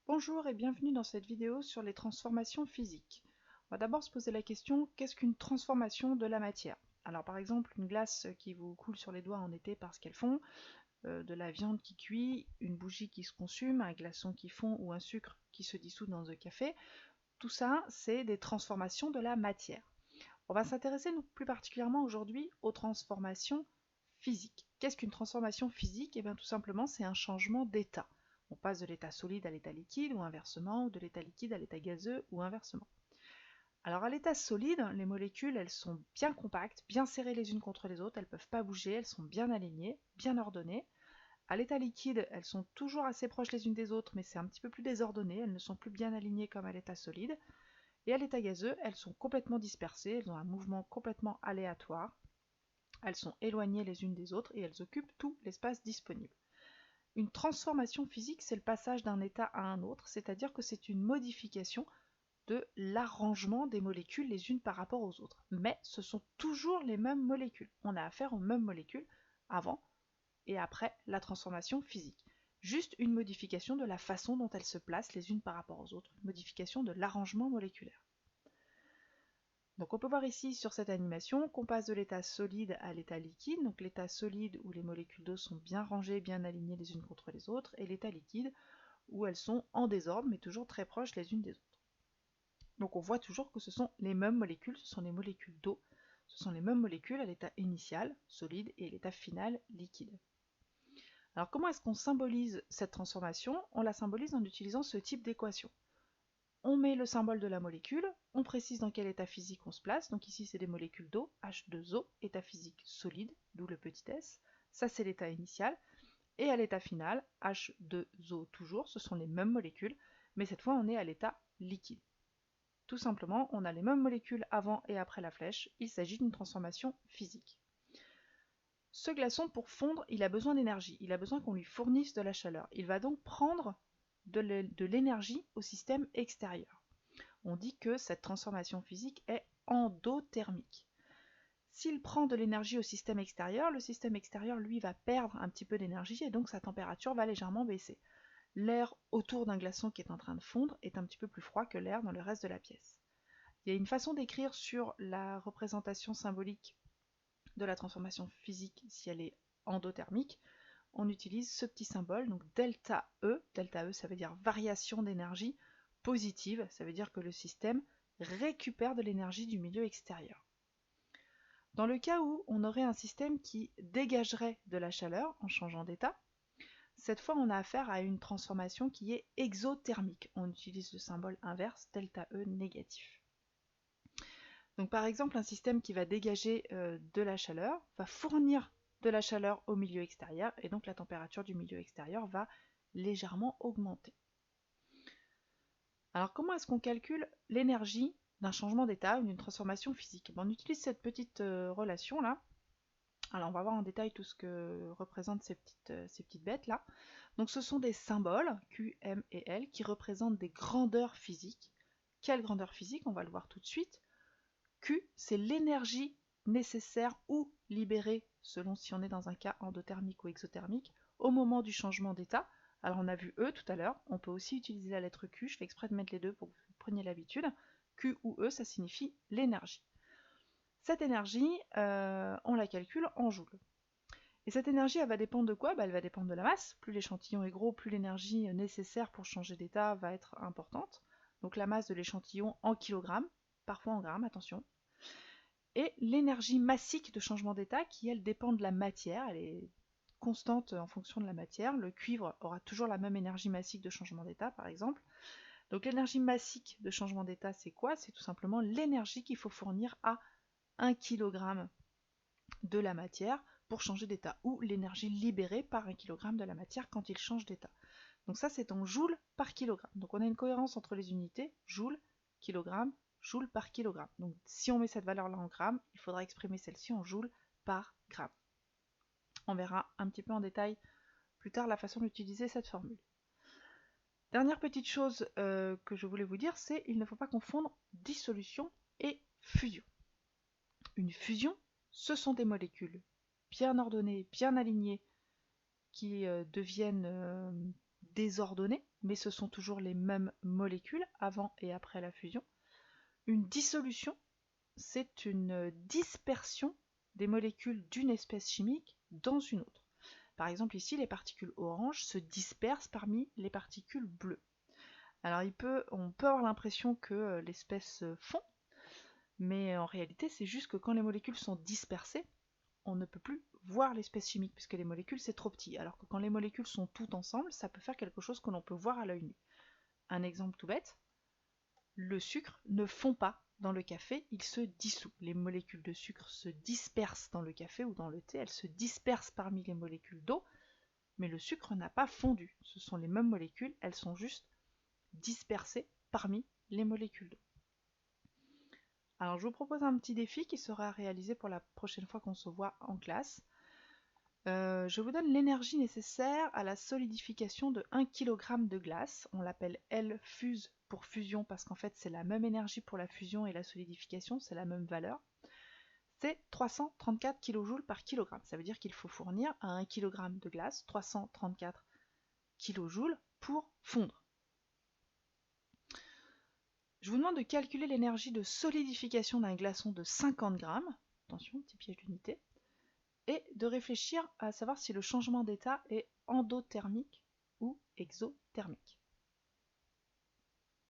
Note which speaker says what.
Speaker 1: Bonjour et bienvenue dans cette vidéo sur les transformations physiques. On va d'abord se poser la question, qu'est-ce qu'une transformation de la matière? Alors par exemple, une glace qui vous coule sur les doigts en été parce qu'elle fond, de la viande qui cuit, une bougie qui se consume, un glaçon qui fond ou un sucre qui se dissout dans un café, tout ça c'est des transformations de la matière. On va s'intéresser plus particulièrement aujourd'hui aux transformations physiques. Qu'est-ce qu'une transformation physique? Eh bien tout simplement c'est un changement d'état. On passe de l'état solide à l'état liquide ou inversement, ou de l'état liquide à l'état gazeux ou inversement. Alors à l'état solide, les molécules elles sont bien compactes, bien serrées les unes contre les autres, elles ne peuvent pas bouger, elles sont bien alignées, bien ordonnées. À l'état liquide, elles sont toujours assez proches les unes des autres, mais c'est un petit peu plus désordonné, elles ne sont plus bien alignées comme à l'état solide. Et à l'état gazeux, elles sont complètement dispersées, elles ont un mouvement complètement aléatoire, elles sont éloignées les unes des autres et elles occupent tout l'espace disponible. Une transformation physique, c'est le passage d'un état à un autre, c'est-à-dire que c'est une modification de l'arrangement des molécules les unes par rapport aux autres. Mais ce sont toujours les mêmes molécules. On a affaire aux mêmes molécules avant et après la transformation physique. Juste une modification de la façon dont elles se placent les unes par rapport aux autres, une modification de l'arrangement moléculaire. Donc on peut voir ici sur cette animation qu'on passe de l'état solide à l'état liquide, donc l'état solide où les molécules d'eau sont bien rangées, bien alignées les unes contre les autres, et l'état liquide où elles sont en désordre mais toujours très proches les unes des autres. Donc on voit toujours que ce sont les mêmes molécules, ce sont les molécules d'eau, ce sont les mêmes molécules à l'état initial, solide, et l'état final, liquide. Alors comment est-ce qu'on symbolise cette transformation? On la symbolise en utilisant ce type d'équation. On met le symbole de la molécule, on précise dans quel état physique on se place, donc ici c'est des molécules d'eau, H2O, état physique solide, d'où le petit s, ça c'est l'état initial, et à l'état final, H2O toujours, ce sont les mêmes molécules, mais cette fois on est à l'état liquide. Tout simplement, on a les mêmes molécules avant et après la flèche, il s'agit d'une transformation physique. Ce glaçon, pour fondre, il a besoin d'énergie, il a besoin qu'on lui fournisse de la chaleur. Il va donc prendre de l'énergie au système extérieur. On dit que cette transformation physique est endothermique. S'il prend de l'énergie au système extérieur, le système extérieur, lui, va perdre un petit peu d'énergie et donc sa température va légèrement baisser. L'air autour d'un glaçon qui est en train de fondre est un petit peu plus froid que l'air dans le reste de la pièce. Il y a une façon d'écrire sur la représentation symbolique de la transformation physique si elle est endothermique. On utilise ce petit symbole, donc delta E. Delta E, ça veut dire variation d'énergie positive, ça veut dire que le système récupère de l'énergie du milieu extérieur. Dans le cas où on aurait un système qui dégagerait de la chaleur en changeant d'état, cette fois on a affaire à une transformation qui est exothermique. On utilise le symbole inverse, delta E négatif. Donc par exemple, un système qui va dégager de la chaleur va fournir de la chaleur au milieu extérieur et donc la température du milieu extérieur va légèrement augmenter. Alors comment est-ce qu'on calcule l'énergie d'un changement d'état ou d'une transformation physique? On utilise cette petite relation là. Alors on va voir en détail tout ce que représentent ces petites bêtes là. Donc ce sont des symboles Q, M et L qui représentent des grandeurs physiques. Quelle grandeur physique? On va le voir tout de suite. Q, c'est l'énergie nécessaire ou libérée, selon si on est dans un cas endothermique ou exothermique, au moment du changement d'état. Alors on a vu E tout à l'heure, on peut aussi utiliser la lettre Q, je fais exprès de mettre les deux pour que vous preniez l'habitude. Q ou E, ça signifie l'énergie. Cette énergie, on la calcule en joules. Et cette énergie, elle va dépendre de quoi? Elle va dépendre de la masse. Plus l'échantillon est gros, plus l'énergie nécessaire pour changer d'état va être importante. Donc la masse de l'échantillon en kilogrammes, parfois en grammes, attention. Et l'énergie massique de changement d'état qui, elle, dépend de la matière, elle est constante en fonction de la matière. Le cuivre aura toujours la même énergie massique de changement d'état, par exemple. Donc l'énergie massique de changement d'état, c'est quoi? C'est tout simplement l'énergie qu'il faut fournir à 1 kg de la matière pour changer d'état, ou l'énergie libérée par 1 kg de la matière quand il change d'état. Donc ça, c'est en joules par kilogramme. Donc on a une cohérence entre les unités, joules, kilogramme, joules par kilogramme. Donc si on met cette valeur-là en grammes, il faudra exprimer celle-ci en joules par gramme. On verra un petit peu en détail plus tard la façon d'utiliser cette formule. Dernière petite chose que je voulais vous dire, c'est qu'il ne faut pas confondre dissolution et fusion. Une fusion, ce sont des molécules bien ordonnées, bien alignées, qui deviennent désordonnée, mais ce sont toujours les mêmes molécules avant et après la fusion. Une dissolution, c'est une dispersion des molécules d'une espèce chimique dans une autre. Par exemple ici, les particules oranges se dispersent parmi les particules bleues. Alors on peut avoir l'impression que l'espèce fond, mais en réalité c'est juste que quand les molécules sont dispersées, on ne peut plus voir l'espèce chimique puisque les molécules c'est trop petit, alors que quand les molécules sont toutes ensemble, ça peut faire quelque chose que l'on peut voir à l'œil nu. Un exemple tout bête, le sucre ne fond pas dans le café, il se dissout. Les molécules de sucre se dispersent dans le café ou dans le thé, elles se dispersent parmi les molécules d'eau, mais le sucre n'a pas fondu. Ce sont les mêmes molécules, elles sont juste dispersées parmi les molécules d'eau. Alors je vous propose un petit défi qui sera réalisé pour la prochaine fois qu'on se voit en classe. Je vous donne l'énergie nécessaire à la solidification de 1 kg de glace. On l'appelle L-fuse pour fusion parce qu'en fait c'est la même énergie pour la fusion et la solidification, c'est la même valeur. C'est 334 kJ par kg. Ça veut dire qu'il faut fournir à 1 kg de glace 334 kJ pour fondre. Je vous demande de calculer l'énergie de solidification d'un glaçon de 50 g, attention, petit piège d'unité, et de réfléchir à savoir si le changement d'état est endothermique ou exothermique.